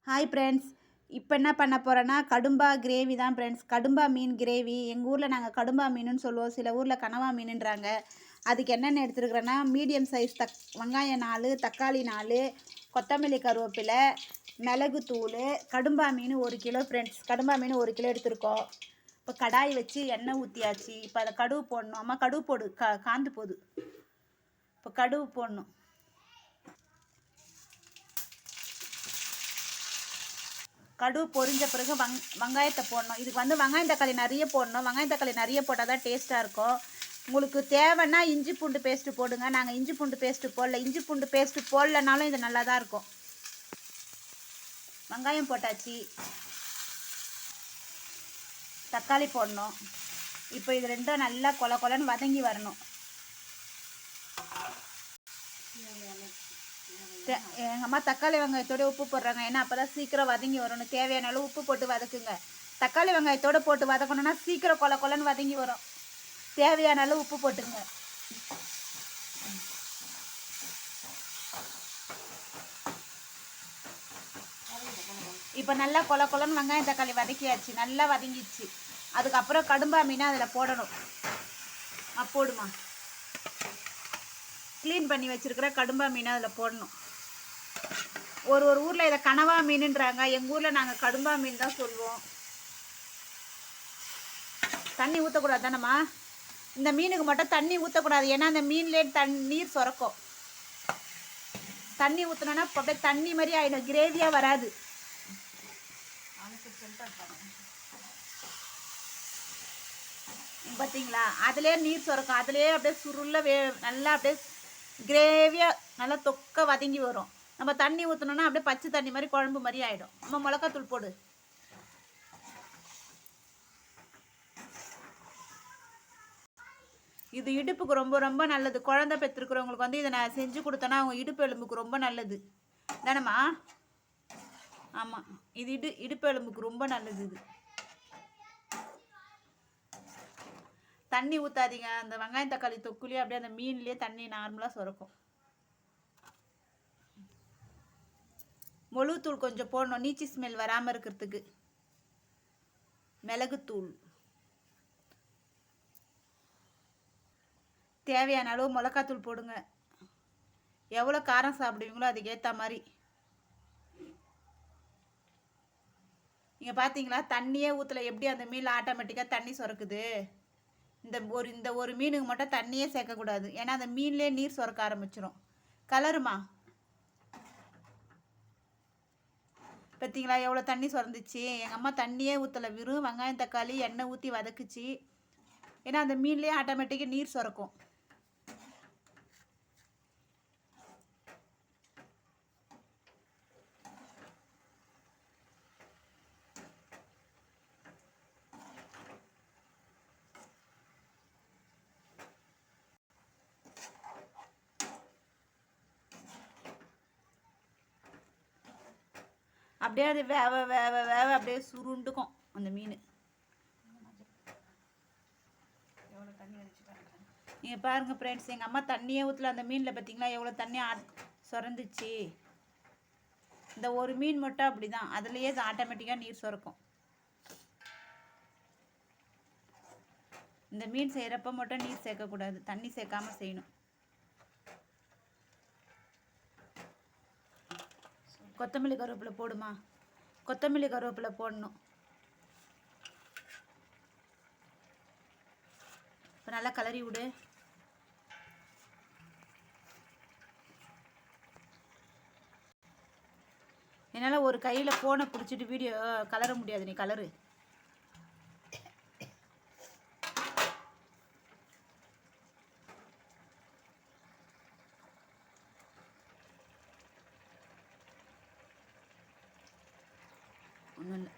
Hi friends. இப்போ என்ன பண்ண போகிறேன்னா கடும்பா கிரேவி தான் ஃப்ரெண்ட்ஸ். கடும்பா மீன் கிரேவி. எங்கள் ஊரில் நாங்கள் கடும்பா மீனுன்னு சொல்லுவோம், சில ஊரில் கனவா மீனுன்றாங்க. அதுக்கு என்னென்ன எடுத்துருக்குறேன்னா மீடியம் சைஸ் வெங்காயம் 4, தக்காளி 4, கொத்தமல்லி கருவேப்பிலை, மிளகுத்தூள், கடும்பா மீன் 1 கிலோ ஃப்ரெண்ட்ஸ். கடும்பா மீன் 1 கிலோ எடுத்துருக்கோம். இப்போ கடாய் வச்சு எண்ணெய் ஊற்றியாச்சு. இப்போ அதை கடுகு போடணும். அம்மா கடுகு போடு, காந்து போகுது. இப்போ கடுகு போடணும். கடுகு பொரிஞ்ச பிறகு வெங்காயத்தை போடணும். இதுக்கு வந்து வெங்காயம் தக்காளி நிறைய போடணும். வெங்காயம் தக்காளி நிறைய போட்டால் தான் டேஸ்ட்டாக இருக்கும். உங்களுக்கு தேவைன்னா இஞ்சி பூண்டு பேஸ்ட்டு போடுங்க. நாங்கள் இஞ்சி பூண்டு பேஸ்ட்டு போடல. இஞ்சி பூண்டு பேஸ்ட்டு போடலனாலும் இது நல்லா தான் இருக்கும். வெங்காயம் போட்டாச்சு, தக்காளி போடணும். இப்போ இது ரெண்டும் நல்லா கொல கொலன்னு வதங்கி வரணும். எங்கள் அம்மா தக்காளி வெங்காயத்தோடு உப்பு போடுறாங்க, ஏன்னா அப்போ தான் சீக்கிரம் வதங்கி வரணும். தேவையான அளவு உப்பு போட்டு வதக்குங்க. தக்காளி வெங்காயத்தோடு போட்டு வதக்கணுன்னா சீக்கிரம் கொல கொலன்னு வதங்கி வரும். தேவையான அளவு உப்பு போட்டுங்க. இப்போ நல்லா கொல கொலன்னு வெங்காயம் தக்காளி வதக்கியாச்சு, நல்லா வதங்கிடுச்சு. அதுக்கப்புறம் கடும்பா மீனை அதில் போடணும். போடுமா, க்ளீன் பண்ணி வச்சுருக்கிற கடும்பா மீனை அதில் போடணும். ஒரு ஊரில் இதை கனவா மீனுன்றாங்க, எங்கள் ஊரில் நாங்கள் கடும்பா மீன் தான் சொல்லுவோம். தண்ணி ஊற்றக்கூடாது தானம்மா? இந்த மீனுக்கு மட்டும் தண்ணி ஊற்றக்கூடாது, ஏன்னா அந்த மீன்லேயே நீர் சுரக்கும். தண்ணி ஊற்றினோன்னா அப்படியே தண்ணி மாதிரி ஆகிடும், கிரேவியாக வராது. பார்த்தீங்களா, அதுலேயே நீர் சுரக்கும். அதுலேயே அப்படியே சுருள நல்லா அப்படியே கிரேவியாக நல்லா தொக்க வதங்கி வரும். நம்ம தண்ணி ஊற்றணுன்னா அப்படியே பச்சை தண்ணி மாதிரி குழம்பு மாதிரி ஆகிடும். நம்ம மிளகாத்தூள் போடு. இது இடுப்புக்கு ரொம்ப ரொம்ப நல்லது. குழந்தை பெற்றுக்கிறவங்களுக்கு வந்து இதை நான் செஞ்சு கொடுத்தேன்னா அவங்க இடுப்பு எலும்புக்கு ரொம்ப நல்லது தானம்மா? ஆமாம், இது இடுப்பு எலும்புக்கு ரொம்ப நல்லது. இது தண்ணி ஊற்றாதீங்க. அந்த வெங்காயம் தக்காளி தொக்குலேயே அப்படியே அந்த மீன்லேயே தண்ணி நார்மலாக சுரக்கும். மிளகுத்தூள் கொஞ்சம் போடணும், நீச்சி ஸ்மெல் வராமல் இருக்கிறதுக்கு. மிளகுத்தூள் தேவையான அளவு, மிளகாத்தூள் போடுங்க. எவ்வளோ காரம் சாப்பிடுவீங்களோ அதுக்கேற்ற மாதிரி. நீங்கள் பார்த்தீங்களா, தண்ணியே ஊற்றலை, எப்படி அந்த மீன் ஆட்டோமேட்டிக்காக தண்ணி சுரக்குது. இந்த ஒரு மீனுக்கு மட்டும் தண்ணியே சேர்க்கக்கூடாது, ஏன்னா அந்த மீன்லேயே நீர் சுரக்க ஆரம்பிச்சிடும். கலருமா, பார்த்தீங்களா எவ்வளோ தண்ணி சுரந்துச்சு. எங்கள் அம்மா தண்ணியே ஊற்றலை, வெறும் வெங்காயம் தக்காளி எண்ணெய் ஊற்றி வதக்குச்சு, ஏன்னா அந்த மீன்லேயே ஆட்டோமேட்டிக்காக நீர் சுரக்கும். அப்படியே அது வேவ வேவ வேவ அப்படியே சுருண்டுக்கும் அந்த மீன். எவ்வளோ தண்ணி வச்சுட்டாங்க நீங்கள் பாருங்கள் ஃப்ரெண்ட்ஸ். எங்கள் அம்மா தண்ணியே ஊற்றல அந்த மீனில், பார்த்தீங்களா எவ்வளோ தண்ணி சுரந்துச்சு. இந்த ஒரு மீன் மட்டும் அப்படி தான், அதுலேயே ஆட்டோமேட்டிக்காக நீர் சுரக்கும். இந்த மீன் செய்கிறப்ப மட்டும் நீர் சேர்க்கக்கூடாது, தண்ணி சேர்க்காமல் செய்யணும். கொத்தமல்லி கருவேப்பிலை போடுமா, கொத்தமல்லி கருவேப்பிலை போடணும். இப்போ நல்லா கலரி விடு. என்னால் ஒரு கையில் ஃபோனை பிடிச்சிட்டு வீடியோ கலர முடியாது, நீ கலரு. ஒன்றும் இல்லை.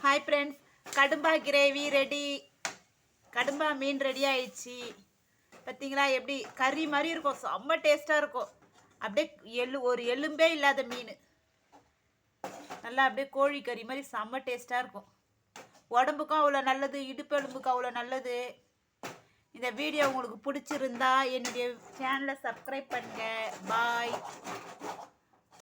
ஹாய் ஃப்ரெண்ட்ஸ், கடும்பா கிரேவி ரெடி. கடும்பா மீன் ரெடி ஆயிடுச்சு. பார்த்தீங்களா எப்படி கறி மாதிரி இருக்கும், செம்ம டேஸ்ட்டாக இருக்கும். அப்படியே ஒரு எலும்பே இல்லாத மீன், நல்லா அப்படியே கோழி கறி மாதிரி செம்ம டேஸ்ட்டாக இருக்கும். உடம்புக்கும் அவ்வளோ நல்லது, இடுப்பு எலும்புக்கு அவ்வளோ நல்லது. இந்த வீடியோ உங்களுக்கு பிடிச்சிருந்தா என்னுடைய சேனலை சப்ஸ்கிரைப் பண்ணுங்கள். பாய்.